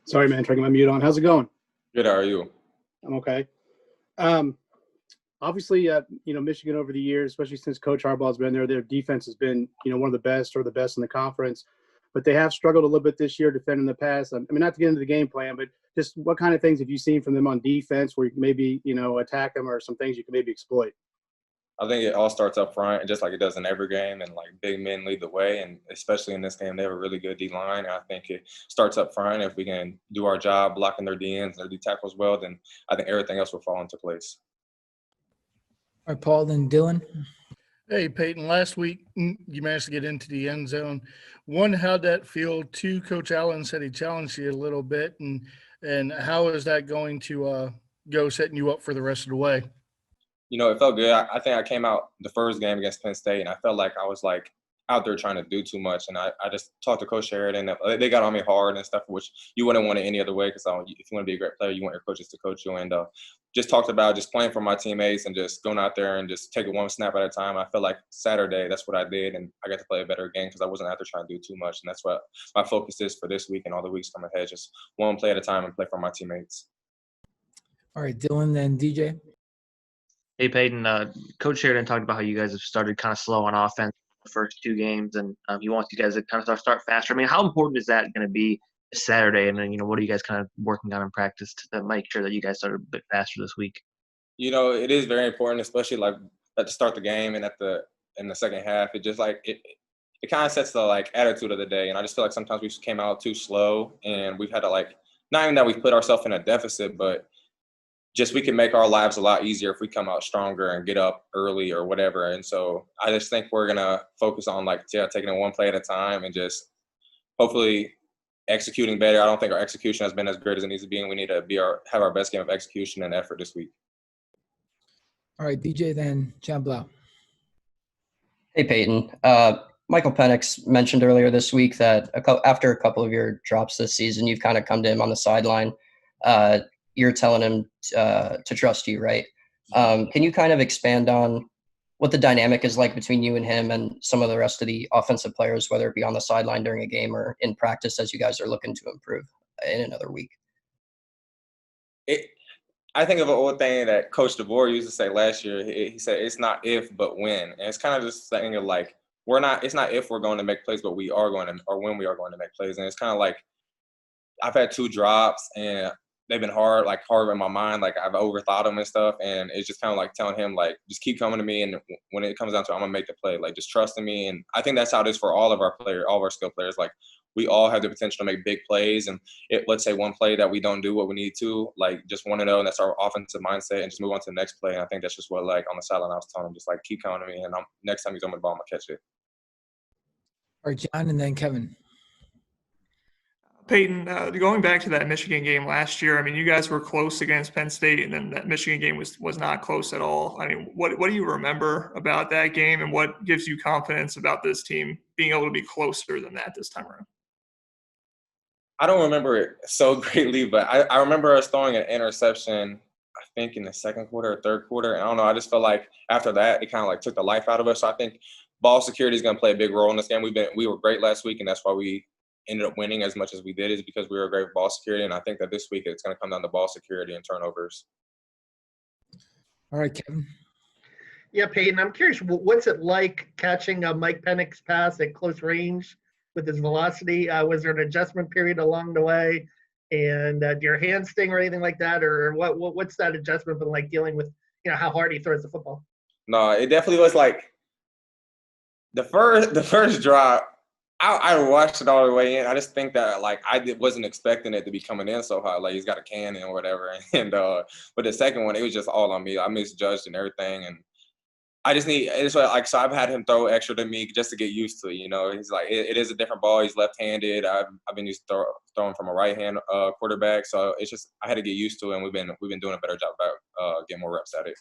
Sorry, man, trying to get my mute on. How's it going? Good, how are you? I'm okay. Um, Obviously, Michigan over the years, especially since Coach Harbaugh's been there, their defense has been, one of the best or the best in the conference. But they have struggled a little bit this year defending the pass. I mean, not to get into the game plan, but just what kind of things have you seen from them on defense where you can maybe, attack them, or some things you can maybe exploit? I think it all starts up front, and just like it does in every game, and like big men lead the way, and especially in this game, they have a really good D line. I think it starts up front. If we can do our job blocking their DNs, their D tackles well, then I think everything else will fall into place. All right, Paul, then Dylan. Hey, Peyton, last week you managed to get into the end zone. One, how'd that feel? Two, Coach Allen said he challenged you a little bit, and how is that going to go setting you up for the rest of the way? It felt good. I think I came out the first game against Penn State, and I felt like I was like out there trying to do too much. And I just talked to Coach Sheridan. They got on me hard and stuff, which you wouldn't want it any other way, because if you want to be a great player, you want your coaches to coach you. And just talked about just playing for my teammates and just going out there and just taking one snap at a time. I feel like Saturday, that's what I did, and I got to play a better game because I wasn't out there trying to do too much. And that's what my focus is for this week and all the weeks coming ahead, just one play at a time and play for my teammates. All right, Dylan, then DJ. Hey, Peyton, Coach Sheridan talked about how you guys have started kind of slow on offense the first two games, and he wants you guys to kind of start faster. I mean, how important is that going to be this Saturday? And then, what are you guys kind of working on in practice to make sure that you guys start a bit faster this week? It is very important, especially like at the start of the game and in the second half. It just like it kind of sets the like attitude of the day. And I just feel like sometimes we came out too slow, and we've had to not even that we've put ourselves in a deficit, but just we can make our lives a lot easier if we come out stronger and get up early or whatever. And so I just think we're going to focus on taking it one play at a time and just hopefully executing better. I don't think our execution has been as great as it needs to be, and we need to have our best game of execution and effort this week. All right, DJ, then John Blau. Hey, Peyton. Michael Penix mentioned earlier this week that after a couple of your drops this season, you've kind of come to him on the sideline. You're telling him to trust you, right? Can you kind of expand on what the dynamic is like between you and him and some of the rest of the offensive players, whether it be on the sideline during a game or in practice as you guys are looking to improve in another week? I think of an old thing that Coach DeVore used to say last year. He said, it's not if, but when. And it's kind of this thing of like, it's not if we're going to make plays, but we are going to, or when we are going to make plays. And it's kind of like, I've had 2 drops, and they've been hard in my mind. Like, I've overthought them and stuff. And it's just kind of like telling him, like, just keep coming to me. And when it comes down to it, I'm going to make the play. Like, just trust in me. And I think that's how it is for all of our players, all of our skill players. Like, we all have the potential to make big plays. And let's say one play that we don't do what we need to, like, just want to know, and that's our offensive mindset, and just move on to the next play. And I think that's just what, like, on the sideline, I was telling him, just, like, keep coming to me. And next time he's on the ball, I'm going to catch it. All right, John, and then Kevin. Peyton, going back to that Michigan game last year, I mean, you guys were close against Penn State, and then that Michigan game was not close at all. I mean, what do you remember about that game, and what gives you confidence about this team being able to be closer than that this time around? I don't remember it so greatly, but I remember us throwing an interception, I think in the second quarter or third quarter. And I don't know, I just felt like after that, it kind of like took the life out of us. So I think ball security is going to play a big role in this game. We were great last week, and that's why we ended up winning as much as we did, is because we were great ball security. And I think that this week it's going to come down to ball security and turnovers. All right, Kevin. Yeah, Peyton, I'm curious, what's it like catching a Mike Penix pass at close range with his velocity? Was there an adjustment period along the way? And do your hands sting or anything like that? Or what's that adjustment been like dealing with, how hard he throws the football? No, it definitely was like the first drop, I watched it all the way in. I just think that, like, wasn't expecting it to be coming in so hard. Like, he's got a cannon or whatever. And but the second one, it was just all on me. I misjudged and everything. And I just so I've had him throw extra to me just to get used to it. He's like, it is a different ball. He's left-handed. I've been used to throwing from a right-hand quarterback. So it's just, I had to get used to it. And we've been doing a better job about getting more reps at it.